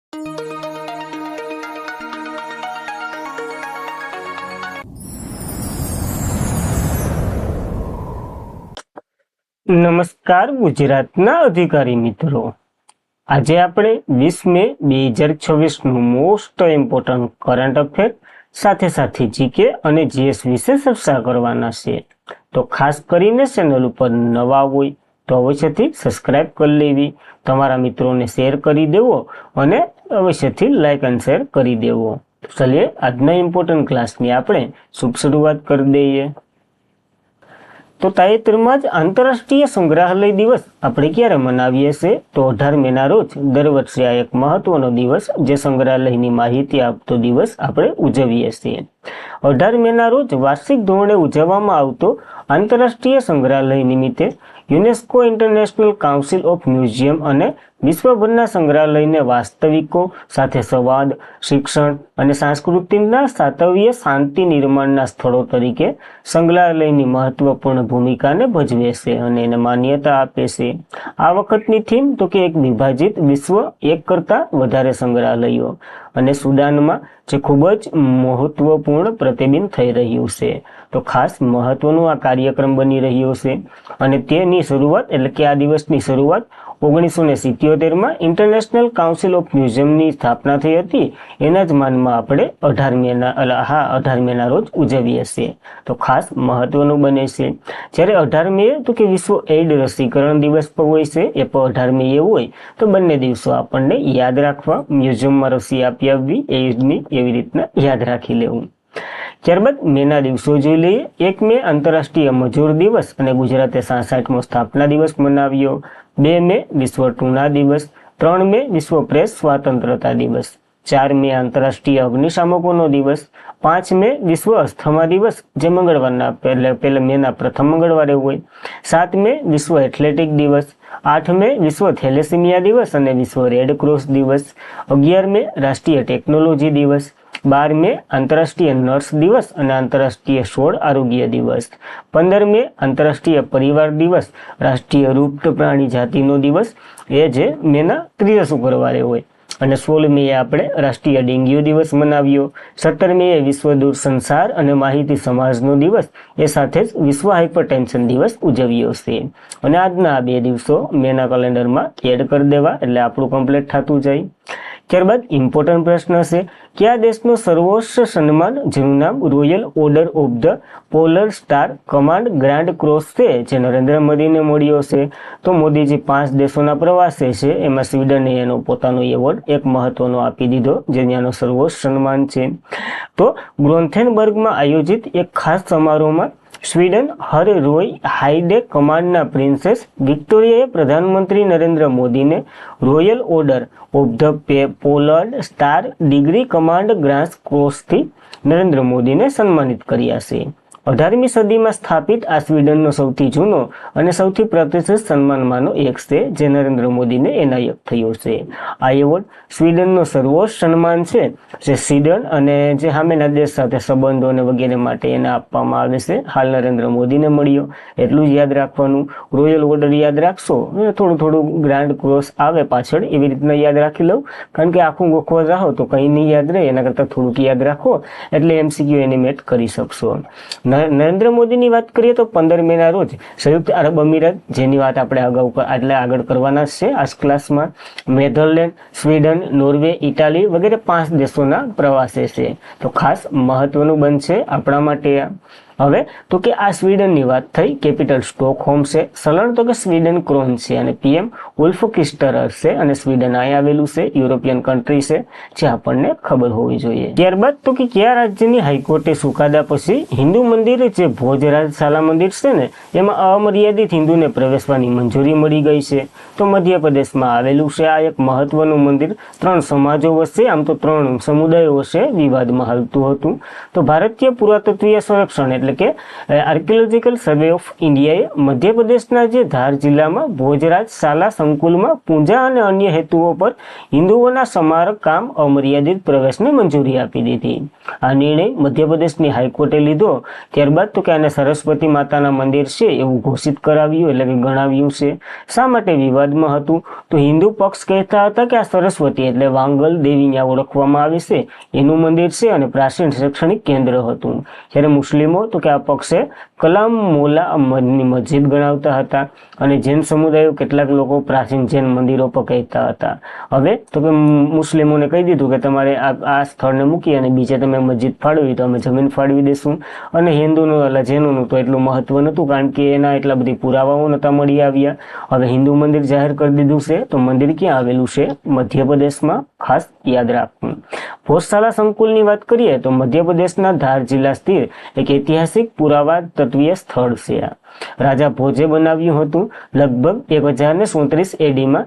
નમસ્કાર ગુજરાતના અધિકારી મિત્રો, આજે આપણે 20 મે 2026 મોસ્ટ ઇમ્પોર્ટન્ટ કરંટ અફેર સાથે સાથે જીકે અને જીએસ વિશે ચર્ચા કરવાના છે. તો ખાસ કરીને ચેનલ ઉપર નવા હોય તો અવશ્યથી સબસ્ક્રાઇબ કરી લેવી, તમારા મિત્રોને શેર કરી દેવો અને અવશ્યથી લાઇક અને શેર કરી દેવો. ચલીએ આજના ઇમ્પોર્ટન્ટ ક્લાસની આપણે શુભ શરૂઆત કરી દઈએ. તો તાજેતરમાં જ આંતરરાષ્ટ્રીય સંગ્રહાલય દિવસ આપણે ક્યારે મનાવીએ છીએ? તો 18 મેના રોજ દર વર્ષે આ એક મહત્વનો દિવસ, જે સંગ્રહાલયની માહિતી આપતો દિવસ આપણે ઉજવીએ છીએ. 18 મેના રોજ વાર્ષિક ધોરણે ઉજવવામાં આવતો આંતરરાષ્ટ્રીય સંગ્રહાલય નિમિત્તે UNESCO international council of museum અને વિશ્વભરના સંગ્રહાલયને વાસ્તવિકો સાથે સંવાદ, શિક્ષણ અને સાંસ્કૃતિકના સાતવ્ય શાંતિ નિર્માણના સ્થળો તરીકે સંગ્રહાલયની મહત્વપૂર્ણ ભૂમિકાને ભજવે છે અને એને માન્યતા આપે છે. આ વખતની થીમ તો કે એક વિભાજિત વિશ્વ, એક કરતાં વધારે સંગ્રહાલયો, અને સુદાનમાં જે ખૂબ જ મહત્વપૂર્ણ પ્રતિબિંબ થઈ રહ્યું છે. તો ખાસ મહત્વનું આ કાર્યક્રમ બની રહ્યો છે અને તેની શરૂઆત એટલે કે આ દિવસની શરૂઆત 1977માં ઇન્ટરનેશનલ કાઉન્સિલ ઓફ મ્યુઝિયમની સ્થાપના થઈ હતી. એના જ માનમાં આપણે 18 મેના રોજ ઉજવીએ છીએ. તો ખાસ મહત્વનું બને છે. જ્યારે 18 મે તો કે વિશ્વ એઇડ રસીકરણ દિવસ પણ હોય છે, એ પણ 18 મે એવું હોય તો બંને દિવસો આપણને યાદ રાખવા, મ્યુઝિયમમાં રસી આપી આવવી, એઇડની એવી રીતના યાદ રાખી લેવું. ત્યારબાદ મેના દિવસો જોઈ લઈએ. 1 મે આંતરરાષ્ટ્રીય મજૂર દિવસ અને ગુજરાતે 66મો સ્થાપના દિવસ મનાવ્યો. 2 મે વિશ્વ ટૂના દિવસ. 3 મે વિશ્વ પ્રેસ સ્વાતંત્રતા દિવસ. 4 મે આંતરરાષ્ટ્રીય અગ્નિશામકોનો દિવસ. 5 મે વિશ્વ અસ્થમા દિવસ, જે મંગળવારના પહેલા મેના પ્રથમ મંગળવારે હોય. 7 મે વિશ્વ એથ્લેટિક દિવસ. 8 મે વિશ્વ થેલેસીમિયા દિવસ અને વિશ્વ રેડ ક્રોસ દિવસ. 11 મે રાષ્ટ્રીય ટેકનોલોજી દિવસ. 12 મે આંતરરાષ્ટ્રીય નર્સ દિવસ અને આંતરરાષ્ટ્રીય છોડ આરોગ્ય દિવસ. 15 મે આંતરરાષ્ટ્રીય પરિવાર દિવસ, રાષ્ટ્રીય લુપ્ત પ્રાણી જાતિનો દિવસ, એ જે મેના ત્રીજા શુક્રવારે હોય. અને 16 મે આપણે રાષ્ટ્રીય ડેન્ગ્યુ દિવસ મનાવ્યો. 17 મે વિશ્વ દૂરસંચાર અને માહિતી સમાજનો દિવસ, એ સાથે જ વિશ્વ હાઇપરટેન્શન દિવસ ઉજવ્યો છે. અને આજના આ બે દિવસો મેના કેલેન્ડરમાં એડ કરી દેવા, એટલે આપણું કમ્પ્લીટ થતું જાય. ત્યારબાદ ઇમ્પોર્ટન્ટ પ્રશ્ન છે, કયા દેશનું સર્વોચ્ચ સન્માન, જેનું નામ royal order of the polar star command grand cross છે, જે નરેન્દ્ર મોદીને મળ્યો છે? તો મોદીજી 5 દેશોના પ્રવાસે છે, એમાં સ્વીડને એનો પોતાનો એવોર્ડ એક મહત્વનો આપી દીધો, જે ત્યાંનો સર્વોચ્ચ સન્માન છે. તો ગ્રોથેનબર્ગમાં આયોજિત એક ખાસ સમારોહમાં સ્વીડન હર રોય હાઇડે કમાન્ડના પ્રિન્સેસ વિક્ટોરિયાએ પ્રધાનમંત્રી નરેન્દ્ર મોદીને royal order of the polar star degree command grand ક્રોસથી નરેન્દ્ર મોદીને સન્માનિત કર્યા છે. 18મી સદીમાં સ્થાપિત આ સ્વીડનનો સૌથી જૂનો અને સૌથી પ્રતિષ્ઠિત સન્માનમાંનો એક છે, જે નરેન્દ્ર મોદીને એનાયત થયો છે. આ એવોર્ડ સ્વીડનનો સર્વોચ્ચ સન્માન છે, જે સ્વીડન અને જે સામેના દેશ સાથે સંબંધો અને વગેરે માટે એને આપવામાં આવે છે. હાલ નરેન્દ્ર મોદીને મળ્યો, એટલું જ યાદ રાખવાનું. રોયલ ઓર્ડર યાદ રાખશો, થોડું ગ્રાન્ડ ક્રોસ આવે પાછળ, એવી રીતના યાદ રાખી લઉં, કારણ કે આખું ગોખવા જાઓ તો કંઈ નહીં યાદ રહે, એના કરતાં થોડુંક યાદ રાખો એટલે MCQ એનિમેટ કરી શકશો. નરેન્દ્ર મોદીની વાત કરીએ તો 15 મેના રોજ સંયુક્ત આરબ અમીરાત, જેની વાત આપણે આગળ કરવાના છે આ ક્લાસમાં, નેધરલેન્ડ, સ્વીડન, નોર્વે, ઇટાલી વગેરે 5 દેશોના પ્રવાસે છે. તો ખાસ મહત્વનું બનશે આપણા માટે. હવે તો કે આ સ્વીડનની વાત થઈ, કેપિટલ સ્ટોકહોમ છે, ચલણ તો કે સ્વીડન ક્રોન છે અને PM ઉલ્ફ ક્રિસ્ટરર છે, અને સ્વીડન અહીં આવેલું છે, યુરોપિયન કન્ટ્રી છે, જે આપણને ખબર હોવી જોઈએ. ત્યારબાદ તો કે કયા રાજ્યની હાઈકોર્ટે ચુકાદા પછી હિન્દુ મંદિર, જે ભોજરાજશાલા મંદિર છે ને, એમાં અમર્યાદિત હિન્દુને પ્રવેશવાની મંજૂરી મળી ગઈ છે? તો મધ્યપ્રદેશમાં આવેલું છે આ એક મહત્વનું મંદિર. 3 સમાજો વચ્ચે, આમ તો 3 સમુદાયો વચ્ચે વિવાદમાં હાલતું હતું. તો ભારતીય પુરાતત્વીય સંરક્ષણ એટલે એટલે કે આર્કિયોલોજીકલ સર્વે ઓફ ઇન્ડિયાએ મધ્યપ્રદેશના જે ધાર જિલ્લામાં ભોજરાજ શાલા સંકુલમાં પૂજા અને અન્ય હેતુઓ પર હિન્દુઓના સ્મારક કામ અમર્યાદિત પ્રવેશને મંજૂરી આપી દીધી. આ નિર્ણય મધ્યપ્રદેશની હાઈકોર્ટે લીધો. ત્યારબાદ તો કે આને સરસ્વતી માતાના મંદિર છે એવું ઘોષિત કરાવ્યું, એટલે કે ગણાવ્યું છે. શા માટે વિવાદમાં હતું? તો હિન્દુ પક્ષ કહેતા હતા કે આ સરસ્વતી એટલે વાંગલ દેવીને ઓળખવામાં આવે છે એનું મંદિર છે અને પ્રાચીન શૈક્ષણિક કેન્દ્ર હતું. જ્યારે મુસ્લિમો તો કે આ પક્ષે કલામ મોલા મસ્જિદ ગણાવતા હતા અને જૈન સમુદાયો કેટલાક લોકો પ્રાચીન જૈન મંદિરો પર કહેતા હતા. હવે તો કે મુસ્લિમોને કહી દીધું કે તમારે આ સ્થળને મૂકી અને બીજે તમે મસ્જિદ ફાળવી તો અમે જમીન ફાળવી દેશું. અને હિન્દુનું એટલે જૈનોનું તો એટલું મહત્વ નહોતું, કારણ કે એના એટલા બધી પુરાવાઓ નહોતા મળી આવ્યા. હવે હિન્દુ મંદિર જાહેર કરી દીધું છે. તો મંદિર ક્યાં આવેલું છે? મધ્યપ્રદેશમાં. ખાસ યાદ રાખવું. ભોજશાલા સંકુલની વાત કરીએ તો મધ્યપ્રદેશના ધાર જિલ્લા સ્થિત એક ઐતિહાસિક પુરાવા તત્વીય સ્થળ છે. રાજા ભોજે બનાવ્યું હતું. લગભગ 1037 એડીમાં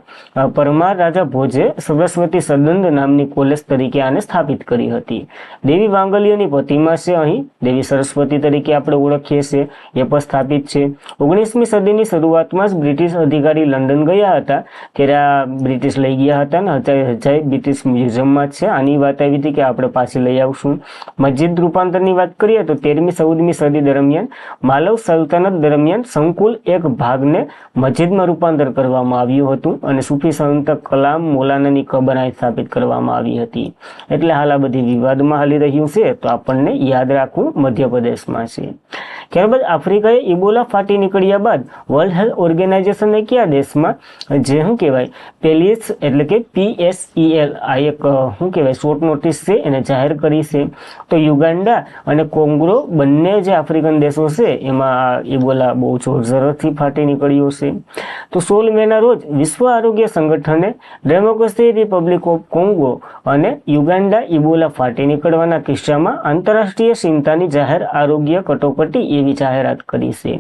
પરમાર રાજા ભોજે સરસ્વતી સદંદ નામની કોલેજ તરીકે આને સ્થાપિત કરી હતી. દેવી વાંગલીઓની પ્રતિમા છે અહીં. દેવી સરસ્વતી તરીકે આપણે ઓળખીએ છીએ, એ પણ સ્થાપિત છે. 19મી સદીની શરૂઆતમાં જ બ્રિટિશ અધિકારી લંડન ગયા હતા ત્યારે આ બ્રિટિશ લઈ ગયા હતા ને હજાય બ્રિટિશ મ્યુઝિયમમાં જ છે. આની વાત આવી હતી કે આપણે પાછી લઈ આવશું. મસ્જિદ રૂપાંતરની વાત કરીએ તો 13મી-14મી સદી દરમિયાન માલવ સલ્તનત દરમિયાન સંકુલ એક ભાગને મસ્જિદમાં રૂપાંતર કરવામાં આવ્યું હતું અને સૂફી સંત કલામ મોલાનાની કબર અહીં સ્થાપિત કરવામાં આવી હતી. એટલે હાલ આ બધી વિવાદમાં હાલી રહ્યું છે, તો આપણને યાદ રાખવું મધ્યપ્રદેશમાં છે. ત્યારબાદ આફ્રિકાએ ઇબોલા ફાટી નીકળ્યા બાદ વર્લ્ડ હેલ્થ ઓર્ગેનાઇઝેશને કયા દેશમાં જે શું કહેવાય પેલિસ એટલે કે PSEL આ એક શું કહેવાય શોર્ટ નોટિસ છે એને જાહેર કરી છે. તો યુગાન્ડા અને કોંગો બંને જે આફ્રિકન દેશો છે એમાં ઇબોલા બહુ જોરથી ફાટી નીકળ્યો છે. તો 16 મેના રોજ વિશ્વ આરોગ્ય સંગઠને ડેમોક્રેટિક રિપબ્લિક ઓફ કોંગો અને યુગાન્ડા ઇબોલા ફાટી નીકળવાના કિસ્સામાં આંતરરાષ્ટ્રીય ચિંતાની જાહેર આરોગ્ય કટોકટી એવી જાહેરાત કરી છે.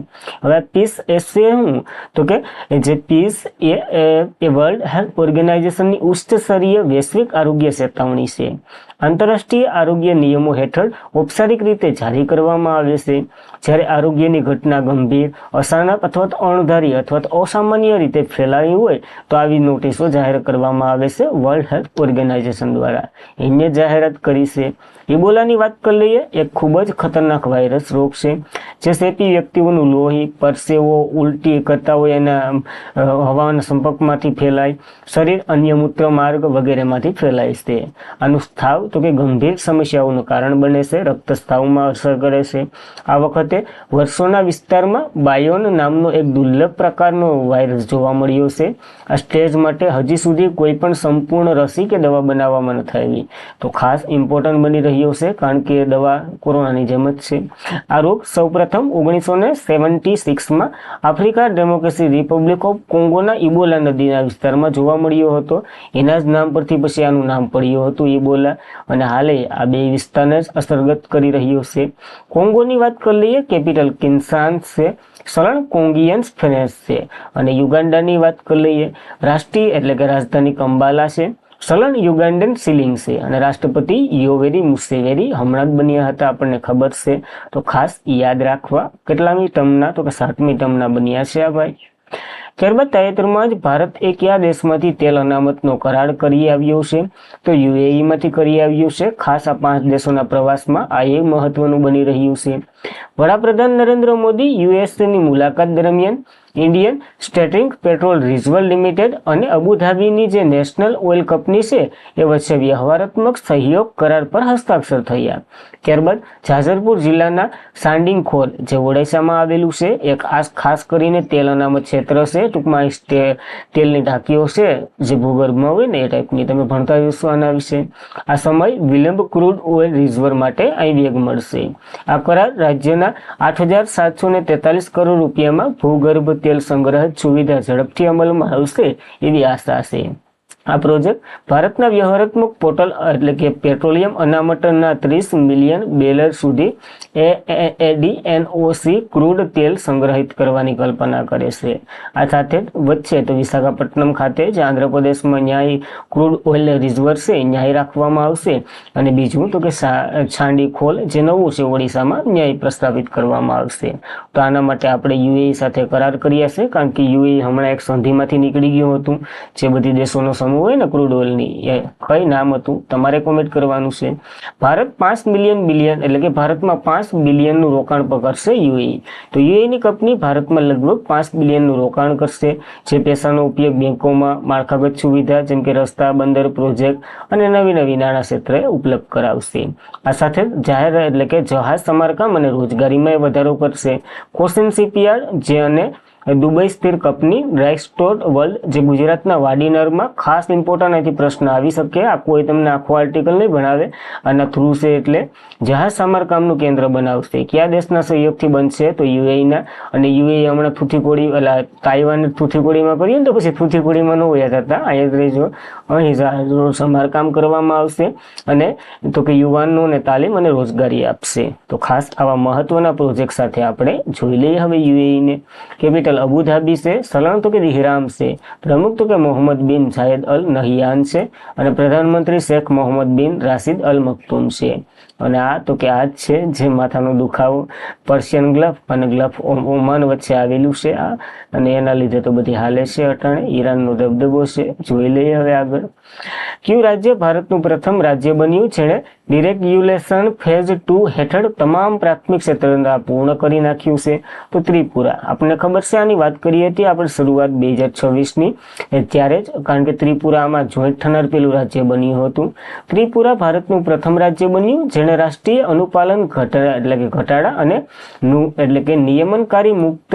હવે પીસ એસે શું તો કે જે પીસ એ વર્લ્ડ હેલ્થ ઓર્ગેનાઇઝેશનની ઉચ્ચ સ્તરીય વૈશ્વિક આરોગ્ય ચેતવણી છે. આંતરરાષ્ટ્રીય આરોગ્ય નિયમો હેઠળ ઔપચારિક રીતે જારી કરવામાં આવે છે. જ્યારે આરોગ્યની ઘટના ગંભીર, અચાનક અથવા તો અણધારી અથવા તો અસામાન્ય રીતે ફેલાઈ હોય તો આવી નોટિસો જાહેર કરવામાં આવે છે વર્લ્ડ હેલ્થ ઓર્ગેનાઇઝેશન દ્વારા. એને જાહેરાત કરી છે. ઇબોલાની વાત કરી લઈએ. એક ખૂબ જ ખતરનાક વાયરસ રોગ છે જે ચેપી વ્યક્તિઓનું લોહી, પરસેવો, ઉલટી કરતા હોય એના હવાના સંપર્કમાંથી ફેલાય, શરીર, અન્ય મૂત્ર માર્ગ વગેરેમાંથી ફેલાય છે. આનું સ્થાવ તો કે ગંભીર સમસ્યાઓનું કારણ બને છે, રક્તસ્રાવમાં અસર કરે છે. આ વખતે વર્ષોના વિસ્તારમાં બાયોન નામનો એક દુર્લભ પ્રકારનો વાયરસ જોવા મળ્યો છે. આ સ્ટેજ માટે હજી સુધી કોઈ પણ સંપૂર્ણ રસી કે દવા બનાવવામાં નથી આવી. તો ખાસ ઇમ્પોર્ટન્ટ બની રહ્યો છે કારણ કે દવા કોરોનાની જેમ જ છે. આ રોગ સૌપ્રથમ 1976માં આફ્રિકા ડેમોક્રેટિક રિપબ્લિક ઓફ કોંગોના ઇબોલા નદીના વિસ્તારમાં જોવા મળ્યો હતો. એના જ નામ પરથી પછી આનું નામ પડ્યું હતું ઇબોલા. અને હાલે આ બે વિસ્તારને જ અસરગ્રસ્ત કરી રહ્યો છે. કોંગોની વાત કરી લઈએ. કેપિટલ કિન્શાસ છે. ચલણ કોંગિયન ફ્રેન્ચ છે. અને યુગાન્ડાની વાત કરી લઈએ. રાષ્ટ્રીય એટલે કે રાજધાની કંબાલા છે. ચલણ યુગાન્ડન શિલિંગ છે. અને રાષ્ટ્રપતિ યોવેરી મુસેવેરી હમણાં જ બન્યા હતા, આપણને ખબર છે. તો ખાસ યાદ રાખવા. કેટલામી ટર્મના? તો કે 7મી ટર્મના બન્યા છે આ ભાઈ. ત્યારબાદ તાજેતરમાં જ ભારત એ કયા દેશમાંથી તેલ અનામતનો કરાર કરી આવ્યો છે? તો UAE માંથી કરી આવ્યું છે. ખાસ આ 5 દેશોના પ્રવાસમાં આ એ મહત્વનું બની રહ્યું છે. વડાપ્રધાન નરેન્દ્ર મોદી યુએસની મુલાકાત દરમિયાન Indian stating petrol reserve limited અને અબુધાબીની જે નેશનલ ઓઇલ કંપની છે એ વચ્ચે વ્યવહારાત્મક સહયોગ કરાર પર હસ્તાક્ષર થયા. ત્યારબાદ જાજરપુર જિલ્લાના સાંડિંગખોર જે ઓડિશામાં આવેલું છે એક ખાસ કરીને તેલ અનામત ક્ષેત્ર છે. ટૂંકમાં તેલની ટાંકીઓ છે જે ભૂગર્ભમાં હોય ને એ ટાઈપની, તમે ભણતા જશો આના વિશે. આ સમય વિલંબ ક્રૂડ ઓઇલ રિઝર્વ માટે અહીં વેગ મળશે. આ કરાર રાજ્યના 8,743 કરોડ રૂપિયામાં ભૂગર્ભ તેલ સંગ્રહ સુવિધા ઝડપથી અમલમાં આવશે એવી આશા છે. આ પ્રોજેક્ટ ભારતના વ્યૂહાત્મક પોર્ટલ એટલે કે પેટ્રોલિયમ અનામતના 30 મિલિયન બેરલ સુધી ADNOC ક્રૂડ તેલ સંગ્રહિત કરવાની કલ્પના કરે છે. આ સાથે વચ્ચે તો વિશાખાપટ્ટનમ ખાતે જે આંધ્રપ્રદેશમાં ન્યાય ક્રૂડ ઓઇલ રિઝર્વ છે ન્યાય રાખવામાં આવશે, અને બીજું તો કે છાંડી ખોલ જે નવું છે ઓડિશામાં ન્યાય પ્રસ્થાપિત કરવામાં આવશે. તો આના માટે આપણે UAE સાથે કરાર કર્યા છે, કારણ કે UAE હમણાં એક સંધિમાંથી નીકળી ગયું હતું. જે બધી દેશોનો સમૂહ હોય ને ક્રૂડ ઓઇલની, એ કઈ નામ હતું તમારે કોમેન્ટ કરવાનું છે. ભારત 5 બિલિયન એટલે કે ભારતમાં 5 બિલિયનનું રોકાણ કરશે UAE. તો UAE ની કંપની ભારતમાં લગભગ 5 બિલિયનનું રોકાણ કરશે, જે પૈસાનો ઉપયોગ બેંકોમાં માળખાગત સુવિધા જેમ કે રસ્તા, બંદર પ્રોજેક્ટ અને નવી નાણાં ક્ષેત્રે ઉપલબ્ધ કરાવશે. આ સાથે જાહેર એટલે કે જહાજ સમારકામ અને રોજગારીમાં વધારો કરશે. કોસ્ટિન શિપયાર્ડ જે અને દુબઈ સ્થિર કંપની ડ્રાયસ્ટોર વર્લ્ડ જે ગુજરાતના વાડીનરમાં ખાસ ઇમ્પોર્ટન્ટ અહીંથી પ્રશ્ન આવી શકે. આ કોઈ તમને આખો આર્ટિકલ નહીં ભણાવે, આના થ્રુ છે. એટલે જહાજ સમારકામનું કેન્દ્ર બનાવશે. કયા દેશના સહયોગથી બનશે? તો UAEના. અને UAE હમણાં થૂથીકોડી એટલે તાઇવાન થૂથીકોડીમાં કરીએ ને તો પછી થૂથીકોડીમાં ન હોયા થતા અહીંયા રહેજો. અહીં જહાજનું સમારકામ કરવામાં આવશે, અને તો કે યુવાનોને તાલીમ અને રોજગારી આપશે. તો ખાસ આવા મહત્વના પ્રોજેક્ટ સાથે આપણે જોઈ લઈએ હવે UAE ને. કેપિટલ અબુધાબી છે, સલામ તો કે દિહરામ છે, પ્રમુખ તો કે મોહમ્મદ બિન જાયદ અલ નહિયાન છે, અને પ્રધાનમંત્રી શેખ મોહમ્મદ બિન રાશિદ અલ મક્તુમ છે. અને આ તો કે આ જ છે જે માથાનો દુખાવો પર્શિયન ગલ્ફ અને ગલ્ફ ઓમાન વચ્ચે આવેલું છે આ, અને એના લીધે તો બધી હાલે છે અટાણે. ઈરાનનો દબદબો છે. જોઈ લઈએ હવે આગળ. કયું રાજ્ય ભારતનું પ્રથમ રાજ્ય બન્યું જેણે ડિરેગ્યુલેશન ફેઝ 2 હેઠળ તમામ પ્રાથમિક ક્ષેત્ર પૂર્ણ કરી નાખ્યું છે? તો ત્રિપુરા. આપણને ખબર છે, આની વાત કરી હતી આપણે શરૂઆત 2026ની ત્યારે જ, કારણ કે ત્રિપુરામાં જોઈન્ટ થનાર પેલું રાજ્ય બન્યું હતું. ત્રિપુરા ભારતનું પ્રથમ રાજ્ય બન્યું જેણે રાષ્ટ્રીય અનુપાલન ઘટાડા અને એટલે કે નિયમનકારી મુક્ત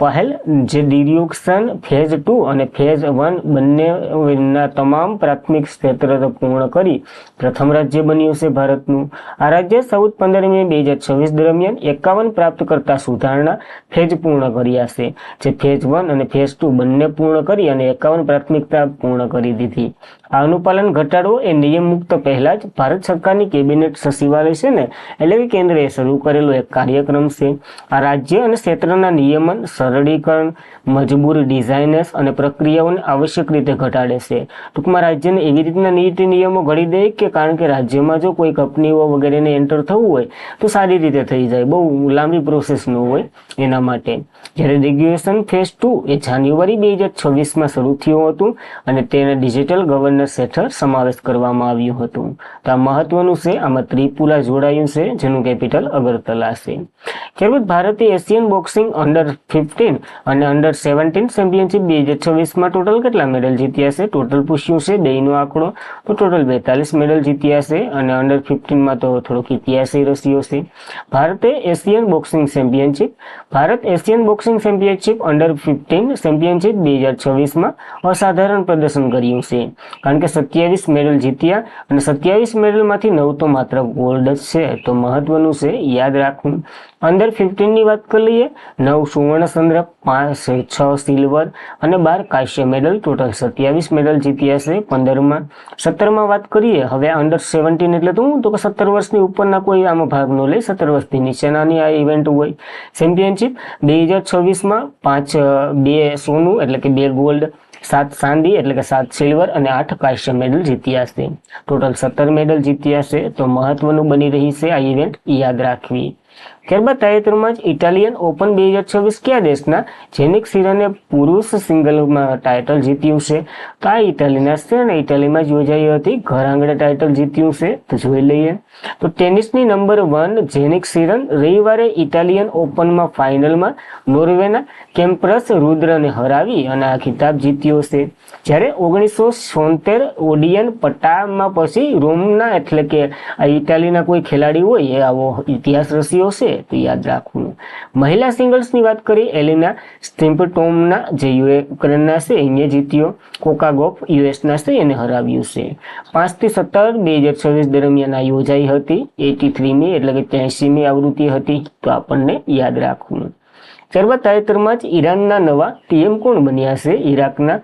પહેલ જે ડિરેગ્યુલેશન ફેઝ 2 અને ફેઝ 1 બંનેના તમામ પ્રાથમિક ક્ષેત્ર પૂર્ણ કરી પ્રથમ રાજ્ય બન્યું છે ભારતનું. આ રાજ્ય 14 મે 2026 દરમિયાન 51 પ્રાપ્ત કરતા સુધારણા ફેઝ પૂર્ણ કર્યા છે, જે ફેઝ 1 અને ફેઝ 2 બંને પૂર્ણ કરી અને 51 પ્રાથમિકતા પૂર્ણ કરી દીધી. આ અનુપાલન ઘટાડવો એ નિયમ મુક્ત પહેલા જ ભારત સરકારની કેબિનેટ સચિવાલય છે ને, એટલે કે કેન્દ્રએ શરૂ કરેલો એક કાર્યક્રમ છે. આ રાજ્ય અને ક્ષેત્રના નિયમન, સરળીકરણ, મજબૂર ડિઝાઇનર્સ અને પ્રક્રિયાઓને આવશ્યક રીતે ઘટાડે છે. ટૂંકમાં રાજ્યને એવી રીતના નીતિ નિયમો ઘડી દે કે કારણ કે રાજ્યમાં જો કોઈ કંપનીઓ વગેરેને એન્ટર થવું હોય તો સારી રીતે થઈ જાય, બહુ લાંબી પ્રોસેસ ન હોય એના માટે. જ્યારે રેગ્યુલેશન ફેઝ 2 એ જાન્યુઆરી 2026માં શરૂ થયું હતું અને તેને ડિજિટલ ગવર્નન્સ હેઠળ સમાવેશ કરવામાં આવ્યું હતું. તો આ મહત્વનું છે. આમાં ત્રિપુરા જોડાયું છે જેનું કેપિટલ અગરતલા છે. ત્યારબાદ ભારતે એશિયન બોક્સિંગ અંડર 15 અને અંડર 17 ચેમ્પિયનશિપ 2026માં ટોટલ કેટલા મેડલ જીત્યા છે? ટોટલ પૂછ્યું છે બેયનો આંકડો. તો ટોટલ 42 મેડલ જીત્યા છે, અને અંડર 15માં તો થોડોક ઇતિહાસ રચ્યો છે. ભારતે Asian boxing championship Bharat Asian boxing championship under 15 championship 2026માં અસાધારણ પ્રદર્શન કર્યું છે, કારણ કે 27 મેડલ જીત્યા અને 27 મેડલમાંથી 9 તો માત્ર ગોલ્ડ જ છે. તો મહત્વનું છે, યાદ રાખવું. અંડર 15ની વાત કરી લઈએ, 9 સુવર્ણ ચંદ્રક, 6 સિલ્વર અને 12 કાંસ્ય મેડલ, ટોટલ 27 મેડલ જીત્યા છે 15માં. 17માં વાત કરીએ હવે અંડર 17 એટલે તો 17 વર્ષની ઉપરના કોઈ આમાં ભાગ ન લે, 17 વર્ષથી નીચેનાની આ ઇવેન્ટ હોય. ચેમ્પિયનશિપ 2026માં 2 સોનું એટલે કે 2 ગોલ્ડ, 7 ચાંદી એટલે કે 7 સિલ્વર અને 8 કાંસ્ય મેડલ જીત્યા છે. ટોટલ 17 મેડલ જીત્યા છે. તો મહત્વનું બની રહી છે આ ઇવેન્ટ, યાદ રાખવી. ત્યારબાદ તાજેતરમાં જ ઇટાલિયન ઓપન 2026 કયા દેશના જેનિક સિનરે પુરુષ સિંગલમાં ટાઇટલ જીત્યું છે? તો આ ઇટાલીના છે અને ઇટાલીમાં જ યોજાઈ હતી. ઘર આંગણે ટાઇટલ જીત્યું છે. તો જોઈ લઈએ. તો ટેનિસની નંબર 1 જેનિક સિનર રવિવારે ઇટાલિયન ઓપનમાં ફાઇનલમાં નોર્વેના કેમ્પ્રસ રુદ્રને હરાવી અને આ ખિતાબ જીત્યો છે. જ્યારે 1976 ઓડિયન પટામાં પછી રોમના એટલે કે આ ઇટાલીના કોઈ ખેલાડી હોય એ આવો ઇતિહાસ રચ્યો છે. તો યાદ રાખવું. મહિલા સિંગલ્સની વાત કરીએ, એલિના સ્ટિમ્પટોમના જે યુક્રેનના છે એને જીત્યો. કોકા ગોફ યુએસના છે એને હરાવ્યું છે. 5 થી 17 2026 દરમિયાન આ યોજાઈ હતી. 83મી એટલે કે 83મી આવૃત્તિ હતી. તો આપણને યાદ રાખવું. ત્યારબાદ તાજેતરમાં જ ઈરાનના નવા TM કોણ બન્યા છે? ઈરાકના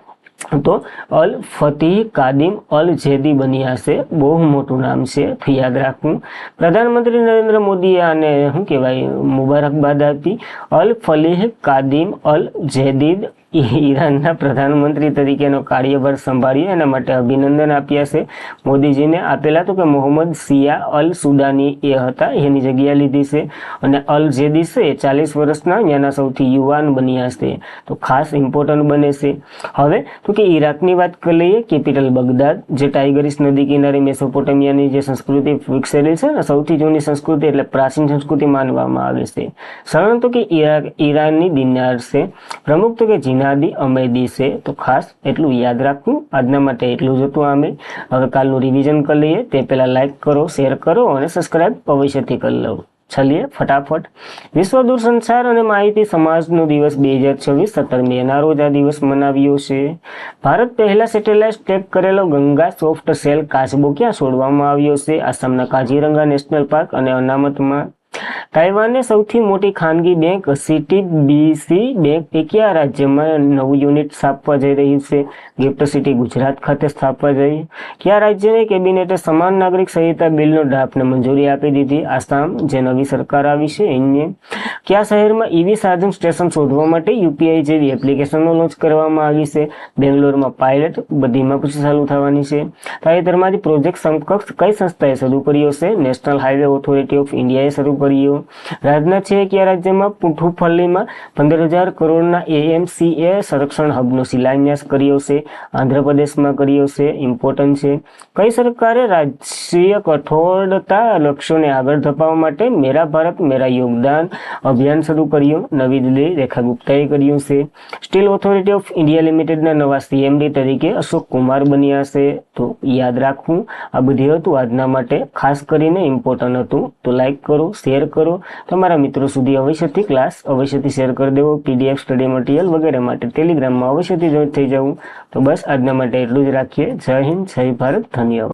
તો અલ ફતીહ કાદિમ અલ જેદી બન્યા છે, બહુ મોટું નામ છે, તો યાદ રાખવું. પ્રધાનમંત્રી નરેન્દ્ર મોદીએ આને શું કહેવાય મુબારકબાદ આપી. અલ ફલીહ કાદિમ અલ જેદીદ ઈરાનના પ્રધાનમંત્રી તરીકેનો કાર્યભાર સંભાળ્યો એના માટે અભિનંદન આપ્યા છે મોદીજીને. આપેલા તો કે મોહમ્મદ સિયા અલ સુદાની એ હતા, એની જગ્યા લીધી છે. અને અલ જેદી છે 40 વર્ષના ત્યાંના સૌથી યુવાન બન્યા છે, તો ખાસ ઇમ્પોર્ટન્ટ બને છે. હવે તો કે ઈરાકની વાત કરી લઈએ. કેપિટલ બગદાદ, જે ટાઇગરીસ નદી કિનારે મેસોપોટેમિયાની જે સંસ્કૃતિ વિકસેલી છે ને, સૌથી જૂની સંસ્કૃતિ એટલે પ્રાચીન સંસ્કૃતિ માનવામાં આવે છે. સરણ તો કે ઈરાનની દિનાર છે. પ્રમુખ તો કે જીનાદી અમેદી છે, તો ખાસ એટલું યાદ રાખવું. આજના માટે એટલું જ હતું. આમે હવે કાલનું રિવિઝન કરી લઈએ. તે પહેલા લાઈક કરો, શેર કરો અને સબસ્ક્રાઇબ અવશ્યથી કરી લો. ચલીએ ફટાફટ. વિશ્વ દૂરસંચાર અને માહિતી સમાજનો દિવસ 2026 17 મેના રોજ આ દિવસ મનાવ્યો છે. ભારત પહેલા સેટેલાઇટ ટ્રેક કરેલો ગંગા સોફ્ટ સેલ કાચબો ક્યાં છોડવામાં આવ્યો છે? આસામના કાજીરંગા નેશનલ પાર્ક અને અનામતમાં. તાઇવાનને સૌથી મોટી ખાનગી બેંક સીટીબીસી બેંક કયા રાજ્યમાં નવું યુનિટ સ્થાપવા જઈ રહી છે? ગિફ્ટ સિટી ગુજરાત ખાતે સ્થાપવા જઈ. કયા રાજ્યની કેબિનેટે સમાન નાગરિક સંહિતા બિલનો ડ્રાફ્ટને મંજૂરી આપી દીધી? આસામ, જે નવી સરકાર આવી છે એને. કયા શહેરમાં ઈવી ચાર્જિંગ સ્ટેશન શોધવા માટે યુપીઆઈ જેવી એપ્લિકેશનો લોન્ચ કરવામાં આવી છે? બેંગ્લોરમાં પાયલટ, બધીમાં પછી ચાલુ થવાની છે. તાજેતરમાં પ્રોજેક્ટ સમકક્ષ કઈ સંસ્થાએ શરૂ કર્યો છે? નેશનલ હાઈવે ઓથોરિટી ઓફ ઇન્ડિયાએ શરૂ કર્યો. રાજનાથસિંહે કયા રાજ્યમાં પુઠુપલ્લીમાં 15,000 કરોડના એએમસીએ સંરક્ષણ હબનો શિલાન્યાસ કર્યો છે? આંધ્રપ્રદેશમાં કર્યો છે. ઇમ્પોર્ટન્ટ છે. કઈ સરકારે રાષ્ટ્રીય કઠોળતા લક્ષ્યોને આગળ ધપાવવા માટે મેરા ભારત મેરા યોગદાન અભિયાન શરૂ કર્યું? નવી દિલ્હી, રેખા ગુપ્તાએ કર્યું છે. સ્ટીલ ઓથોરિટી ઓફ ઇન્ડિયા લિમિટેડના નવા સીએમડી તરીકે અશોક કુમાર બન્યા છે, તો યાદ રાખવું. આ બધી હતું આજના માટે, ખાસ કરીને ઇમ્પોર્ટન્ટ હતું. તો લાઈક કરો, શેર કરો, તમારા મિત્રો સુધી અવશ્યથી ક્લાસ અવશ્યથી શેર કરી દેવો. પીડીએફ, સ્ટડી મટીરિયલ વગેરે માટે ટેલિગ્રામમાં અવશ્યથી જોઈન થઈ જવું. તો બસ આજના માટે એટલું જ રાખીએ. જય હિન્દ, જય ભારત, ધન્યવાદ.